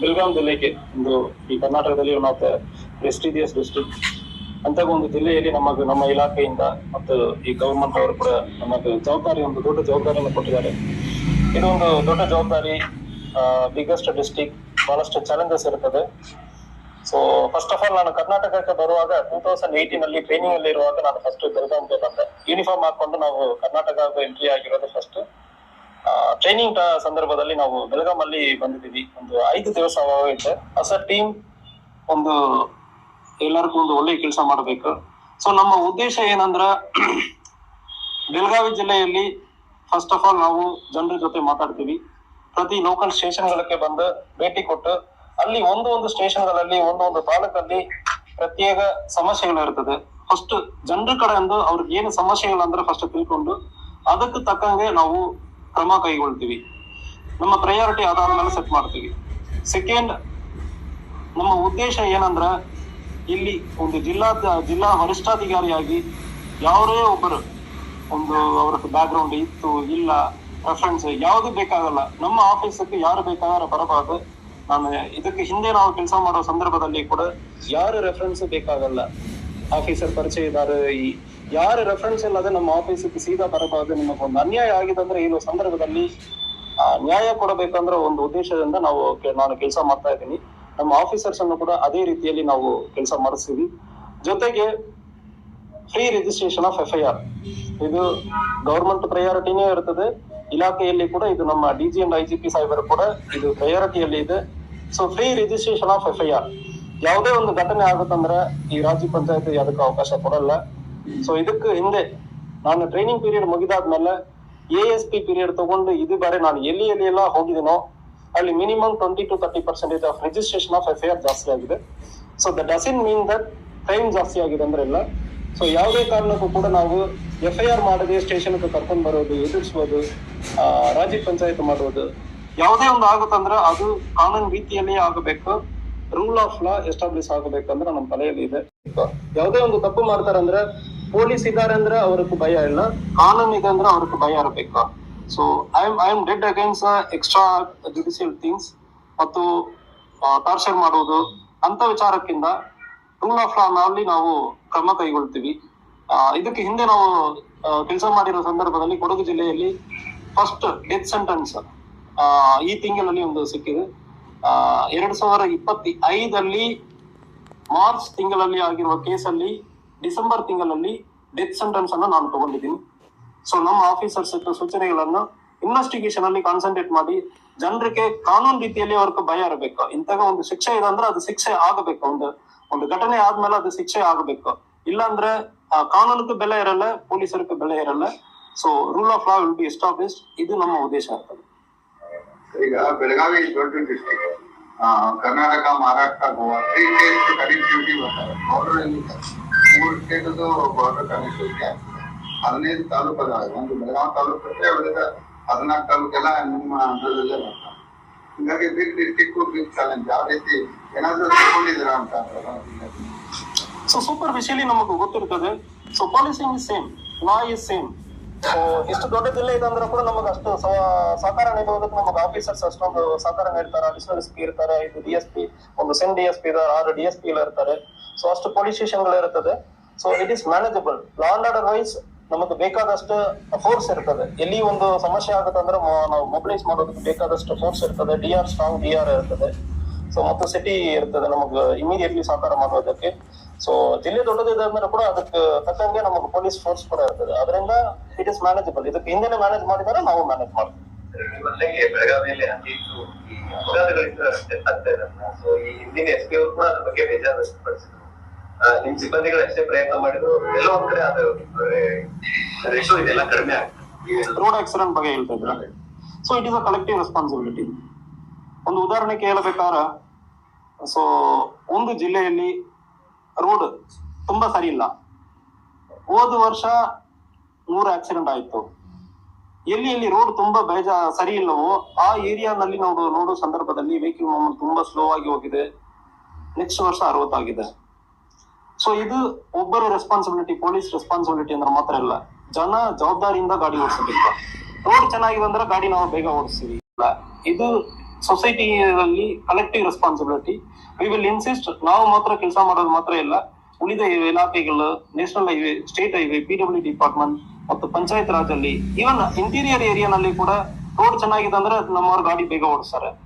ಬೆಳಗಾಂ ಜಿಲ್ಲೆಗೆ ಒಂದು ಈ ಕರ್ನಾಟಕದಲ್ಲಿ one of the prestigious district ಅಂತ ಒಂದು ಜಿಲ್ಲೆಯಲ್ಲಿ ನಮ್ಮ ಇಲಾಖೆಯಿಂದ ಮತ್ತು ಈ ಗವರ್ಮೆಂಟ್ ಅವರು ಕೂಡ ನಮಗೆ ಒಂದು ದೊಡ್ಡ ಜವಾಬ್ದಾರಿಯನ್ನು ಕೊಟ್ಟಿದ್ದಾರೆ. ಇದು ಒಂದು ದೊಡ್ಡ ಜವಾಬ್ದಾರಿ, ಬಿಗ್ಗೆಸ್ಟ್ ಡಿಸ್ಟ್ರಿಕ್ಟ್, ಬಹಳಷ್ಟು ಚಾಲೆಂಜಸ್ ಇರುತ್ತದೆ. ಸೊ ಫಸ್ಟ್ ಆಫ್ ಆಲ್ ನಾನು ಕರ್ನಾಟಕಕ್ಕೆ ಬರುವಾಗ 2018 ಅಲ್ಲಿ ಟ್ರೈನಿಂಗ್ ಅಲ್ಲಿ ಇರುವಾಗ ನಾನು ಫಸ್ಟ್ ಬೆಳಗಾಂಗೆ ಬಂದೆ. ಯೂನಿಫಾರ್ಮ್ ಹಾಕೊಂಡು ನಾವು ಕರ್ನಾಟಕ ಎಂಟ್ರಿ ಆಗಿರೋದು ಫಸ್ಟ್. ಟ್ರೈನಿಂಗ್ ಸಂದರ್ಭದಲ್ಲಿ ನಾವು ಬೆಳಗಾಂ ಅಲ್ಲಿ ಬಂದಿದ್ದೀವಿ. ಒಂದು 5 ದಿವಸ ಇದ್ದೆ. ಹೊಸ ಟೀಮ್ ಒಂದು ಎಲ್ಲರಿಗೂ ಒಂದು ಒಳ್ಳೆ ಕೆಲಸ ಮಾಡಬೇಕು. ಸೊ ನಮ್ಮ ಉದ್ದೇಶ ಏನಂದ್ರ ಬೆಳಗಾವಿ ಜಿಲ್ಲೆಯಲ್ಲಿ ಫಸ್ಟ್ ಆಫ್ ಆಲ್ ನಾವು ಜನರ ಜೊತೆ ಮಾತಾಡ್ತೀವಿ. ಪ್ರತಿ ಲೋಕಲ್ ಸ್ಟೇಷನ್ಗಳಿಗೆ ಬಂದು ಭೇಟಿ ಕೊಟ್ಟು ಅಲ್ಲಿ ಒಂದು ಸ್ಟೇಷನ್ಗಳಲ್ಲಿ ಒಂದು ತಾಲೂಕಲ್ಲಿ ಪ್ರತ್ಯೇಕ ಸಮಸ್ಯೆಗಳು ಇರ್ತದೆ. ಫಸ್ಟ್ ಜನರ ಕಡೆಯಿಂದ ಅವ್ರಿಗೆ ಏನು ಸಮಸ್ಯೆಗಳಂದ್ರೆ ಫಸ್ಟ್ ತಿಳ್ಕೊಂಡು ಅದಕ್ಕೆ ತಕ್ಕಂಗೆ ನಾವು ಕ್ರಮ ಕೈಗೊಳ್ತೀವಿ. ನಮ್ಮ ಪ್ರಯಾರಿಟಿ ಅದಾದ ಮೇಲೆ ಸೆಟ್ ಮಾಡ್ತೀವಿ. ಸೆಕೆಂಡ್, ನಮ್ಮ ಉದ್ದೇಶ ಏನಂದ್ರ ಇಲ್ಲಿ ಒಂದು ಜಿಲ್ಲಾ ವರಿಷ್ಠಾಧಿಕಾರಿಯಾಗಿ ಯಾರೇ ಒಬ್ಬರು ಅವ್ರ ಬ್ಯಾಕ್ ಗ್ರೌಂಡ್ ಇತ್ತು ಇಲ್ಲ ರೆಫರೆನ್ಸ್ ಯಾವ್ದು ಬೇಕಾಗಲ್ಲ. ನಮ್ಮ ಆಫೀಸಕ್ಕೆ ಯಾರು ಬೇಕಾದ್ರೆ ಬರಬಾರ್ದು. ನಾನು ಇದಕ್ಕೆ ಹಿಂದೆ ನಾವು ಕೆಲಸ ಮಾಡೋ ಸಂದರ್ಭದಲ್ಲಿ ಕೂಡ ಯಾರು ರೆಫರೆನ್ಸ್ ಬೇಕಾಗಲ್ಲ. ಆಫೀಸರ್ ಪರಿಚಯದಾರ ಯಾರು ರೆಫರೆನ್ಸ್ ಇಲ್ಲದೆ ನಮ್ಮ ಆಫೀಸಿಗೆ ಸೀದಾ ಬರಬಾರ್ದು. ನಿಮಗೊಂದು ಅನ್ಯಾಯ ಆಗಿದೆ ಅಂದ್ರೆ ಈ ಸಂದರ್ಭದಲ್ಲಿ ನ್ಯಾಯ ಕೊಡಬೇಕಂದ್ರೆ ಒಂದು ಉದ್ದೇಶದಿಂದ ನಾನು ಕೆಲಸ ಮಾಡ್ತಾ ಇದ್ದೀನಿ. ನಮ್ಮ ಆಫೀಸರ್ಸ್ ಅನ್ನು ಕೂಡ ಅದೇ ರೀತಿಯಲ್ಲಿ ನಾವು ಕೆಲಸ ಮಾಡಿಸ್ತೀವಿ. ಜೊತೆಗೆ ಫ್ರೀ ರಿಜಿಸ್ಟ್ರೇಷನ್ ಆಫ್ FIR ಇದು ಗವರ್ಮೆಂಟ್ ಪ್ರಯಾರಿಟಿನೇ ಇರ್ತದೆ. ಇಲಾಖೆಯಲ್ಲಿ ಕೂಡ ಇದು ನಮ್ಮ DG ಅಂಡ್ IGP ಸಾಹೇಬರು ಕೂಡ ಇದು ಪ್ರಯಾರಿಟಿಯಲ್ಲಿ ಇದೆ. So free registration of FIR ಯಾವುದೇ ಒಂದು ಘಟನೆ ಆಗುತ್ತಂದ್ರೆ ಈ ರಾಜ್ಯ ಪಂಚಾಯತ್ ಅದಕ್ಕೆ ಅವಕಾಶ ಕೊಡಲ್ಲ. ಸೊ ಇದಕ್ಕೆ ಹಿಂದೆ ನಾನು ಟ್ರೈನಿಂಗ್ ಪೀರಿಯಡ್ ಮುಗಿದಾದ್ಮೇಲೆ ASP ಪೀರಿಯಡ್ ತಗೊಂಡು ಇದು ಬಾರಿ ನಾನು ಎಲ್ಲಿ ಎಲ್ಲ ಹೋಗಿದ್ದೀನೋ ಅಲ್ಲಿ minimum 20 to 30% of registration of FIR ಜಾಸ್ತಿ ಆಗಿದೆ. So that doesn't mean that crime ಜಾಸ್ತಿ ಆಗಿದೆ ಅಂದ್ರೆ ಇಲ್ಲ. ಸೊ ಯಾವುದೇ ಕಾರಣಕ್ಕೂ ಕೂಡ ನಾವು FIR ಮಾಡದೆ ಸ್ಟೇಷನ್ಗೆ ಕರ್ಕೊಂಡ್ ಬರೋದು, ಎದುರಿಸುವುದು, ರಾಜ್ಯ ಪಂಚಾಯತ್ ಮಾಡುವುದು ಯಾವುದೇ ಒಂದು ಆಗುತ್ತಂದ್ರೆ ಅದು ಕಾನೂನು ರೀತಿಯಲ್ಲಿ ಆಗಬೇಕು. ರೂಲ್ ಆಫ್ ಲಾ ಎಸ್ಟಾಬ್ಲಿಷ್ ಆಗಬೇಕಂದ್ರೆ ನಮ್ಮ ತಲೆಯಲ್ಲಿ ಇದೆ. ಯಾವುದೇ ಒಂದು ತಪ್ಪು ಮಾಡ್ತಾರಂದ್ರೆ ಪೊಲೀಸ್ ಇದ್ದಾರೆ ಅಂದ್ರೆ ಅವ್ರಿಗೆ ಭಯ ಇಲ್ಲ, ಕಾನೂನು ಇದೆ ಅಂದ್ರೆ ಅವ್ರಿಗೆ ಭಯ ಇರಬೇಕು. So I am dead against extra judicial things ಮತ್ತು ಟಾರ್ಚರ್ ಮಾಡೋದು ಅಂತ ವಿಚಾರಕ್ಕಿಂತ ರೂಲ್ ಆಫ್ ಲಾ ನಲ್ಲಿ ನಾವು ಕ್ರಮ ಕೈಗೊಳ್ತೀವಿ. ಇದಕ್ಕೆ ಹಿಂದೆ ನಾವು ಕೆಲಸ ಮಾಡಿರೋ ಸಂದರ್ಭದಲ್ಲಿ ಕೊಡಗು ಜಿಲ್ಲೆಯಲ್ಲಿ ಫಸ್ಟ್ ಡೆತ್ ಸೆಂಟೆನ್ಸ್ ಈ ತಿಂಗಳಲ್ಲಿ ಒಂದು ಸಿಕ್ಕಿದೆ. 2025 ಮಾರ್ಚ್ ತಿಂಗಳಲ್ಲಿ ಆಗಿರುವ ಕೇಸಲ್ಲಿ ಡಿಸೆಂಬರ್ ತಿಂಗಳಲ್ಲಿ ಡೆತ್ ಸೆಂಟೆನ್ಸ್ ಅನ್ನು ನಾನು ತಗೊಂಡಿದ್ದೀನಿ. ಸೊ ನಮ್ಮ ಆಫೀಸರ್ಸ್ ಸೂಚನೆಗಳನ್ನು ಇನ್ವೆಸ್ಟಿಗೇಷನ್ ಅಲ್ಲಿ ಕಾನ್ಸಂಟ್ರೇಟ್ ಮಾಡಿ ಜನರಿಗೆ ಕಾನೂನು ರೀತಿಯಲ್ಲಿ ಅವ್ರಿಗೆ ಭಯ ಇರಬೇಕು. ಇಂತಹ ಒಂದು ಶಿಕ್ಷೆ ಇದೆ ಅಂದ್ರೆ ಅದು ಶಿಕ್ಷೆ ಆಗಬೇಕು. ಒಂದು ಘಟನೆ ಆದ್ಮೇಲೆ ಅದು ಶಿಕ್ಷೆ ಆಗಬೇಕು. ಇಲ್ಲಾಂದ್ರೆ ಕಾನೂನಿಗೆ ಬೆಲೆ ಇರಲ್ಲ, ಪೊಲೀಸರಿಗೆ ಬೆಲೆ ಇರಲ್ಲ. So rule of law will be established. ಇದು ನಮ್ಮ ಉದ್ದೇಶ ಇರ್ತದೆ. ಈಗ ಬೆಳಗಾವಿ ದೊಡ್ಡ district, Karnataka, Maharashtra, Goa 3 States connectivity ಬರ್ತಾರೆ. ಬಾರ್ಡರ್ 3 ಸ್ಟೇಟ್ ಬಾರ್ಡರ್ ಕನೆಕ್ಟಿವಿಟಿ ಆಗ್ತದೆ. 15 ತಾಲೂಕು ಅದಾವೆ. ಒಂದು ಬೆಳಗಾವಿ ತಾಲೂಕು ಉಳಿದ 14 ತಾಲೂಕೆಲ್ಲ ನಿಮ್ಮ ಹಂತದಲ್ಲೇ ಬರ್ತಾರೆ. ಹೀಗಾಗಿ ಬಿಗ್ ಡಿಸ್ಟ್ರಿಕ್ಟ್ ಬಿಗ್ ಚಾಲೆಂಜ್. ಯಾವ ರೀತಿ ಏನಾದ್ರೂ ತಿಳ್ಕೊಂಡಿದ್ದೀರಾ ಅಂತ? ಸೊ ಸೂಪರ್ಫಿಷಿಯಲಿ ನಮಗೆ ಗೊತ್ತಿರ್ತದೆ. So policing is same, law is same. So ಇಷ್ಟು ದೊಡ್ಡ ಜಿಲ್ಲೆ ಇದೆ ಅಂದ್ರೆ ಕೂಡ ನಮಗೆ ಅಷ್ಟು ಸಹಕಾರ ನೀಡುವುದಕ್ಕೆ ನಮಗೆ ಆಫೀಸರ್ಸ್ ಅಷ್ಟೊಂದು ಸಹಕಾರ ನೀಡ್ತಾರೆ. ಅಡಿಷನಲ್ SP ಇರ್ತಾರೆ, ಇದು DSP, ಒಂದು ಸೆನ್ DSP ಇದ್ದಾರೆ, 6 DSP ಇರ್ತಾರೆ. ಸೊ ಅಷ್ಟು ಪೊಲೀಸ್ ಸ್ಟೇಷನ್ಗಳು ಇರ್ತದೆ. So it is manageable. Law and order wise ನಮಗೆ ಬೇಕಾದಷ್ಟು ಫೋರ್ಸ್ ಇರ್ತದೆ. ಎಲ್ಲಿ ಒಂದು ಸಮಸ್ಯೆ ಆಗುತ್ತೆ ಅಂದ್ರೆ ನಾವು ಮೊಬಿಲೈಸ್ ಮಾಡೋದಕ್ಕೆ ಬೇಕಾದಷ್ಟು ಫೋರ್ಸ್ ಇರ್ತದೆ. ಸ್ಟ್ರಾಂಗ್ DR ಇರ್ತದೆ. ಸೊ ಮತ್ತು ಸಿಟಿ ಇರ್ತದೆ ನಮಗೆ ಇಮಿಡಿಯೇಟ್ಲಿ ಸಹಕಾರ ಮಾಡೋದಕ್ಕೆ. ಸೊ ಜಿಲ್ಲೆ ದೊಡ್ಡದಿದೆ ಅಂದ್ರೆ ಕೂಡ ಅದಕ್ಕೆ ತಕ್ಕಂಗೆ ನಮಗೆ ಪೊಲೀಸ್ ಫೋರ್ಸ್ ಕೂಡ ಇರ್ತದೆ. ಅದರಿಂದ ಇಟ್ ಇಸ್ ಮ್ಯಾನೇಜಬಲ್. ಇದಕ್ಕೆ ಹಿಂದೆನೆ ಮ್ಯಾನೇಜ್ ಮಾಡಿದರೆ ನಾವು ಮ್ಯಾನೇಜ್ ಮಾಡ್ತೀವಿ. ಬೆಳಗಾವಿಯಲ್ಲಿ ಈ ಹಿಂದಿನ SP ಅವರು ಕೂಡ ಅದ್ರ ಬಗ್ಗೆ ಬೇಜಾರು ವ್ಯಕ್ತಪಡಿಸಿದ್ರು. ನಿಮ್ ಸಿಬ್ಬಂದಿಗಳು ಎಷ್ಟೇ ಪ್ರಯತ್ನ ಮಾಡಿದ್ರು ಎಲ್ಲ ಒಂದ್ ಕಡೆ ಅದು ರೇಷೋ ಇದೆಲ್ಲ ಕಡಿಮೆ ಆಗ್ತದೆ. ರೋಡ್ ಆಕ್ಸಿಡೆಂಟ್ ಬಗ್ಗೆ ಹೇಳ್ತಾ ಇದ್ರ. So it is a collective responsibility. ಒಂದು ಉದಾಹರಣೆ ಕೇಳಬೇಕಾದ್ರೆ, ಸೊ ಒಂದು ಜಿಲ್ಲೆಯಲ್ಲಿ ರೋಡ್ ತುಂಬಾ ಸರಿ ಇಲ್ಲ. ಹೋದ ವರ್ಷ 100 ಆಕ್ಸಿಡೆಂಟ್ ಆಯ್ತು. ಎಲ್ಲಿ ರೋಡ್ ತುಂಬಾ ಸರಿ ಇಲ್ಲವೋ ಆ ಏರಿಯಾನಲ್ಲಿ ನಾವು ನೋಡೋ ಸಂದರ್ಭದಲ್ಲಿ ವೆಹಿಕಲ್ ಮೂವ್ಮೆಂಟ್ ತುಂಬಾ ಸ್ಲೋ ಆಗಿ ಹೋಗಿದೆ. ನೆಕ್ಸ್ಟ್ ವರ್ಷ 60 ಆಗಿದೆ. ಸೊ ಇದು ಒಬ್ಬರ ರೆಸ್ಪಾನ್ಸಿಬಿಲಿಟಿ, ಪೊಲೀಸ್ ರೆಸ್ಪಾನ್ಸಿಬಿಲಿಟಿ ಅಂದ್ರೆ ಮಾತ್ರ ಇಲ್ಲ. ಜನ ಜವಾಬ್ದಾರಿಯಿಂದ ಗಾಡಿ ಓಡಿಸಬೇಕು. ರೋಡ್ ಚೆನ್ನಾಗಿದೆ ಅಂದ್ರೆ ಗಾಡಿ ನಾವು ಬೇಗ ಓಡಿಸ್ತೀವಿ. ಇದು ಸೊಸೈಟಿಯಲ್ಲಿ collective responsibility. We will insist, ನಾವು ಮಾತ್ರ ಕೆಲಸ ಮಾಡೋದು ಮಾತ್ರ ಇಲ್ಲ, ಉಳಿದ ಇಲಾಖೆಗಳು, national highway, state highway, PWD department ಮತ್ತು ಪಂಚಾಯತ್ ರಾಜ್ ಅಲ್ಲಿ, ಈವನ್ ಇಂಟೀರಿಯರ್ ಏರಿಯಾನಲ್ಲಿ ಕೂಡ ರೋಡ್ ಚೆನ್ನಾಗಿದೆ ಅಂದ್ರೆ ನಮ್ಮವ್ರ ಗಾಡಿ ಬೇಗ ಓಡಿಸ್ತಾರೆ.